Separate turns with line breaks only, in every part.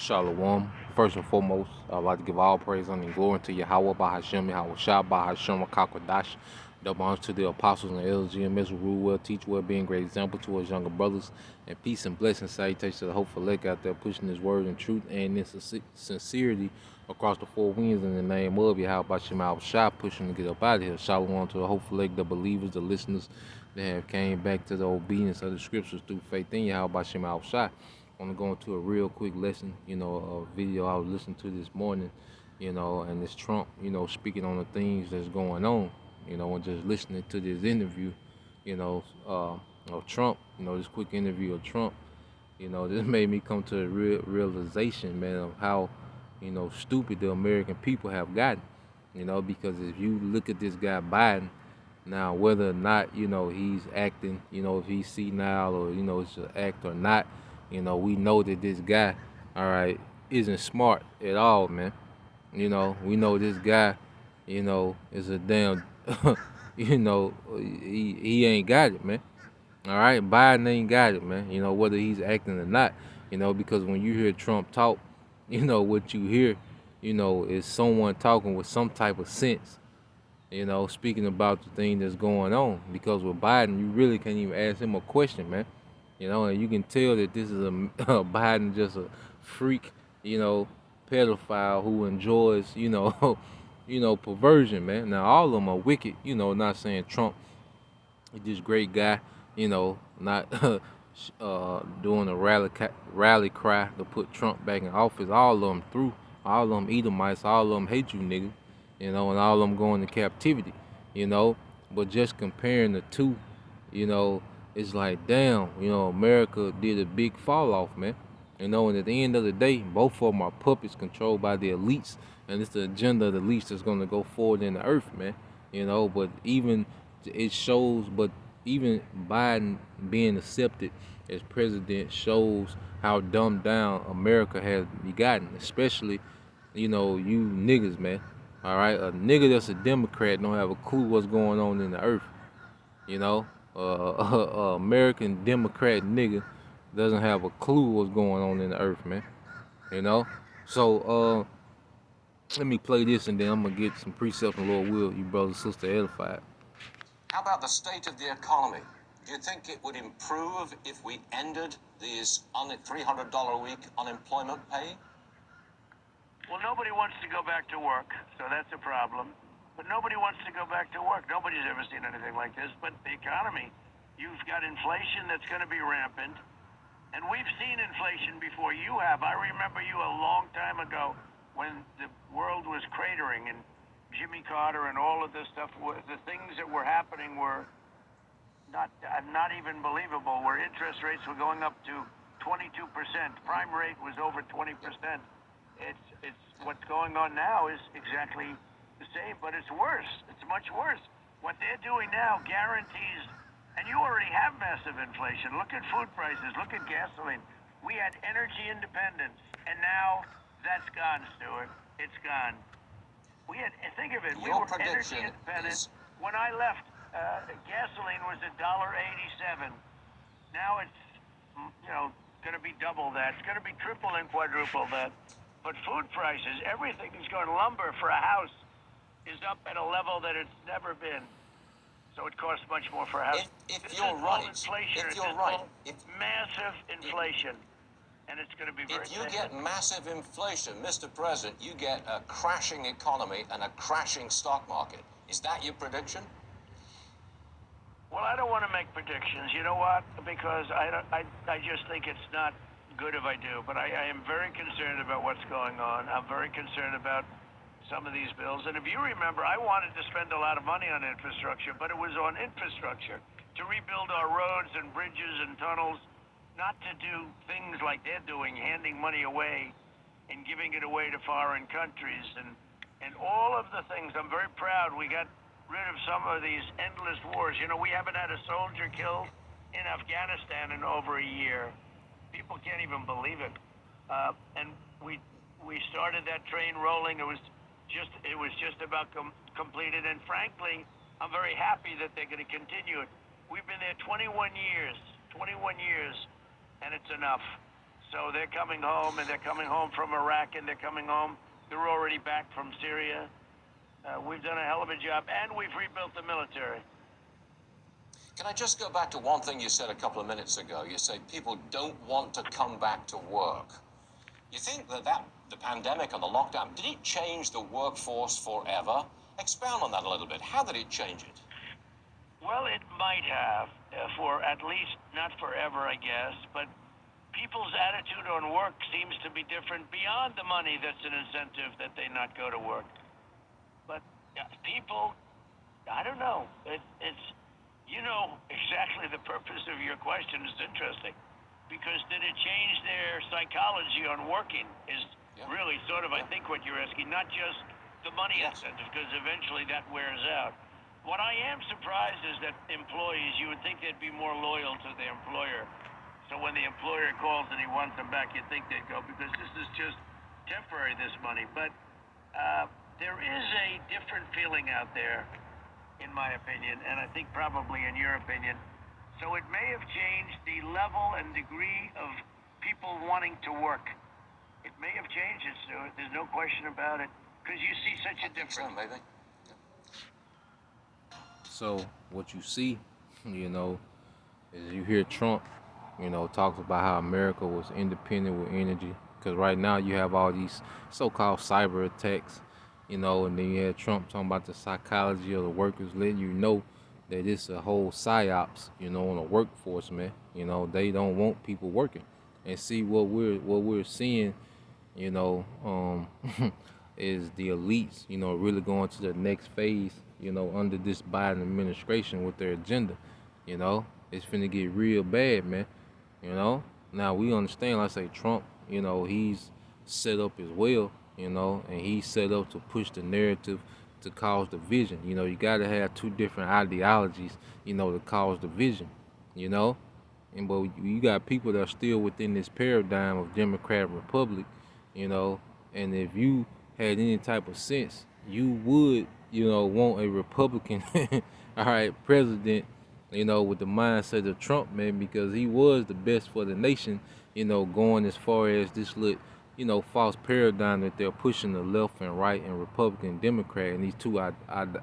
Shalom. First and foremost, I'd like to give all praise and glory to Yahweh Bahashem, Yahweh Shah Bahashem, Kakwadash. Double honors to the apostles and elders, GMS who rule well, teach well, being great example to us younger brothers. And peace and blessings, salutations to the hopeful elect out there pushing his word and truth and in sincerity across the four winds in the name of Yahweh Bahashem, Yahweh Shah, pushing to get up out of here. Shalom to the hopeful elect, the believers, the listeners that have came back to the obedience of the scriptures through faith in Yahweh Bahashem, Yahweh Shah. I want to go into a real quick lesson, a video I was listening to this morning, and it's Trump, speaking on the things that's going on, and just listening to this interview, of Trump, this quick interview of Trump, this made me come to the realization, man, of how, stupid the American people have gotten, because if you look at this guy Biden, now whether or not, he's acting, if he's senile or, it's an act or not, we know that this guy, all right, isn't smart at all, man. We know this guy, is a damn, he ain't got it, man. All right, Biden ain't got it, man. Whether he's acting or not, because when you hear Trump talk, what you hear, is someone talking with some type of sense, speaking about the thing that's going on. Because with Biden, you really can't even ask him a question, man. And you can tell that this is a Biden just a freak, pedophile who enjoys, perversion, man. Now all of them are wicked, not saying Trump is this great guy, not doing a rally cry to put Trump back in office. All of them through, all of them Edomites, all of them hate you, nigga, and all of them going to captivity, you know. But just comparing the two, you know, it's like, damn, America did a big fall off, man. And at the end of the day, both of them are puppets controlled by the elites, and it's the agenda of the elites that's going to go forward in the earth, man. But even it shows, but even Biden being accepted as president shows how dumbed down America has gotten, especially, you niggas, man. All right, a nigga that's a Democrat don't have a clue what's going on in the earth. You know, American Democrat nigga doesn't have a clue what's going on in the earth, man. You know, so let me play this and then I'm gonna get some precepts from Lord Will, you brother and sister edified.
How about the state of the economy? Do you think it would improve if we ended these $300 a week unemployment pay?
Well, nobody wants to go back to work, so that's a problem. But nobody wants to go back to work. Nobody's ever seen anything like this. But the economy, you've got inflation that's going to be rampant. And we've seen inflation before you have. I remember you a long time ago when the world was cratering and Jimmy Carter and all of this stuff, the things that were happening were not even believable, where interest rates were going up to 22%. Prime rate was over 20%. It's what's going on now is exactly the same, but it's worse. It's much worse. What they're doing now guarantees, and you already have massive inflation. Look at food prices. Look at gasoline. We had energy independence, and now that's gone, Stuart. It's gone. We had, think of it, we were energy independent. When I left, gasoline was $1.87. Now it's, going to be double that. It's going to be triple and quadruple that. But food prices, everything is going. Lumber for a house is up at a level that it's never been. So it costs much more for a house.
If you're right,
it's massive inflation, and it's going to be very.
If you get massive inflation, Mr. President, you get a crashing economy and a crashing stock market. Is that your prediction?
Well, I don't want to make predictions. You know what? Because I just think it's not good if I do. But I am very concerned about what's going on. I'm very concerned about some of these bills. And if you remember, I wanted to spend a lot of money on infrastructure, but it was on infrastructure to rebuild our roads and bridges and tunnels, not to do things like they're doing, handing money away and giving it away to foreign countries and all of the things. I'm very proud we got rid of some of these endless wars. We haven't had a soldier killed in Afghanistan in over a year. People can't even believe it. And we started that train rolling. It was just about completed. And frankly, I'm very happy that they're going to continue it. We've been there 21 years, and it's enough. So they're coming home, and they're coming home from Iraq, and they're coming home. They're already back from Syria. We've done a hell of a job, and we've rebuilt the military.
Can I just go back to one thing you said a couple of minutes ago? You say people don't want to come back to work. You think that the pandemic and the lockdown, did it change the workforce forever? Expound on that a little bit. How did it change it?
Well, it might have, for at least not forever, I guess, but people's attitude on work seems to be different beyond the money that's an incentive that they not go to work. But people, I don't know. It's you know exactly the purpose of your question is interesting, because did it change their psychology on working is really sort of, I think, what you're asking, not just the money incentive, because eventually that wears out. What I am surprised is that employees, you would think they'd be more loyal to their employer. So when the employer calls and he wants them back, you'd think they'd go, because this is just temporary, this money. But there is a different feeling out there, in my opinion, and I think probably in your opinion. So it may have changed the level and degree of people wanting to work. It may have changed it, Stuart. There's no question about it, because you see such a difference.
So maybe.
So what you see, you know, is you hear Trump, you know, talks about how America was independent with energy. Because right now you have all these so-called cyber attacks, you know, and then you had Trump talking about the psychology of the workers, letting you know that it's a whole psyops, you know, on the workforce, man. You know, they don't want people working. And see what we're seeing, you know, is the elites, you know, really going to the next phase, you know, under this Biden administration with their agenda. You know, it's finna get real bad, man. You know, now we understand, like I say, Trump, you know, he's set up as well, you know, and he's set up to push the narrative to cause division. You know, you got to have two different ideologies, you know, to cause division, you know. And but you got people that are still within this paradigm of Democrat Republic, you know, and if you had any type of sense, you would, you know, want a Republican, all right, president, you know, with the mindset of Trump, man, because he was the best for the nation, you know, going as far as this little, you know, false paradigm that they're pushing the left and right and Republican and Democrat and these two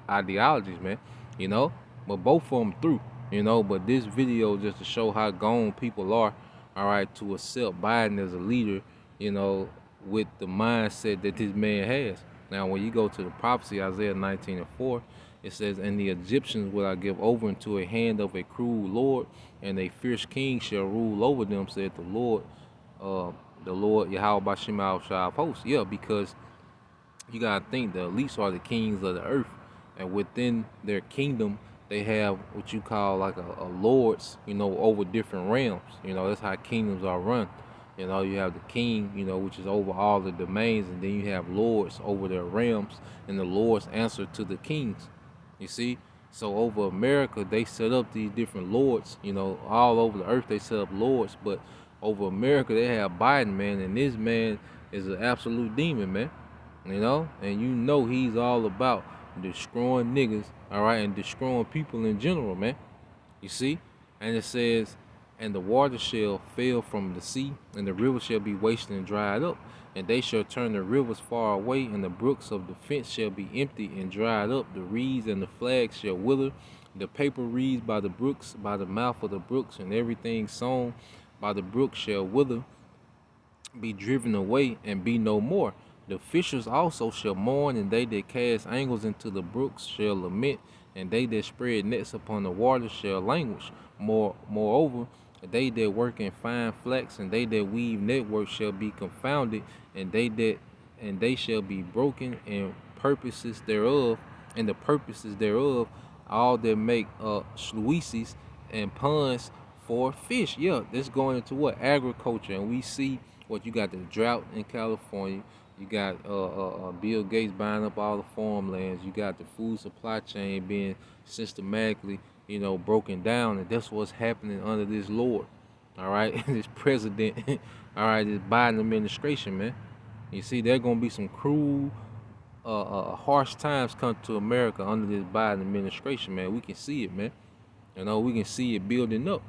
ideologies, man, you know, but both of them through, you know, but this video just to show how gone people are, all right, to accept Biden as a leader, you know, with the mindset that this man has. Now, when you go to the prophecy, Isaiah 19:4, it says, "And the Egyptians will I give over into a hand of a cruel lord, and a fierce king shall rule over them," said the Lord Yahweh Bashim al-Shah of hosts. Yeah, because you gotta think the elites are the kings of the earth, and within their kingdom, they have what you call like a lords, you know, over different realms. You know, that's how kingdoms are run. You know, you have the king, you know, which is over all the domains, and then you have lords over their realms, and the lords answer to the kings. You see? So over America, they set up these different lords, you know, all over the earth they set up lords, but over America they have Biden, man, and this man is an absolute demon, man. You know? And you know he's all about destroying niggas, all right, and destroying people in general, man. You see? And it says, "And the water shall fail from the sea, and the river shall be wasted and dried up. And they shall turn the rivers far away, and the brooks of the fence shall be empty and dried up. The reeds and the flags shall wither. The paper reeds by the brooks, by the mouth of the brooks, and everything sown by the brook shall wither, be driven away, and be no more. The fishers also shall mourn, and they that cast angles into the brooks shall lament, and they that spread nets upon the water shall languish. Moreover, they that work in fine flax, and they that weave network shall be confounded, and they shall be broken, and purposes thereof, and the purposes thereof, all that make sluices and ponds for fish." Yeah, this going into what? Agriculture. And we see what you got, the drought in California. You got Bill Gates buying up all the farmlands. You got the food supply chain being systematically, you know, broken down, and that's what's happening under this Lord, all right, this president, all right, this Biden administration, man. You see, there's gonna be some cruel, harsh times come to America under this Biden administration, man. We can see it, man. You know, we can see it building up,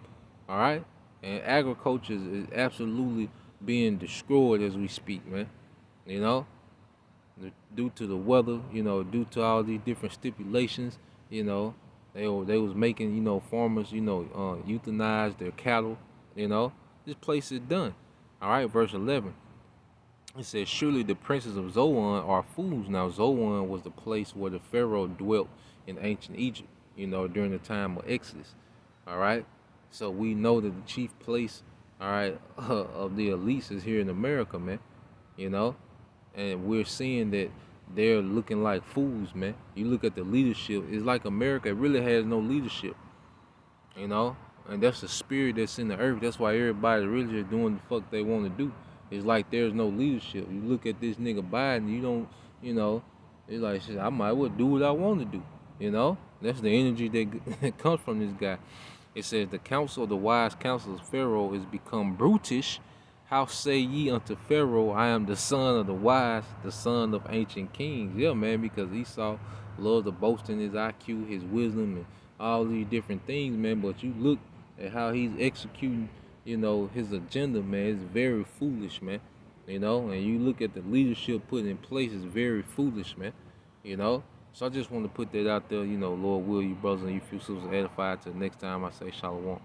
all right. And agriculture is absolutely being destroyed as we speak, man. You know, due to the weather, due to all these different stipulations, you know, they was making, farmers, euthanize their cattle, you know. This place is done. All right, verse 11. It says, surely the princes of Zoan are fools. Now, Zoan was the place where the Pharaoh dwelt in ancient Egypt, during the time of Exodus. All right. So we know that the chief place, all right, of the elites is here in America, man, you know. And we're seeing that they're looking like fools, man. You look at the leadership, it's like America really has no leadership, you know? And that's the spirit that's in the earth. That's why everybody really is doing the fuck they want to do. It's like there's no leadership. You look at this nigga Biden, you don't, you know, it's like, shit, I might well do what I want to do, you know? That's the energy that comes from this guy. It says, the counsel of the wise counsel of Pharaoh is become brutish. How say ye unto Pharaoh, I am the son of the wise, the son of ancient kings? Yeah, man, because Esau loves to boast in his IQ, his wisdom, and all these different things, man. But you look at how he's executing, his agenda, man. It's very foolish, man. And you look at the leadership put in place, it's very foolish, man. So I just want to put that out there, Lord will you brothers and you few sisters edified till next time I say shalom.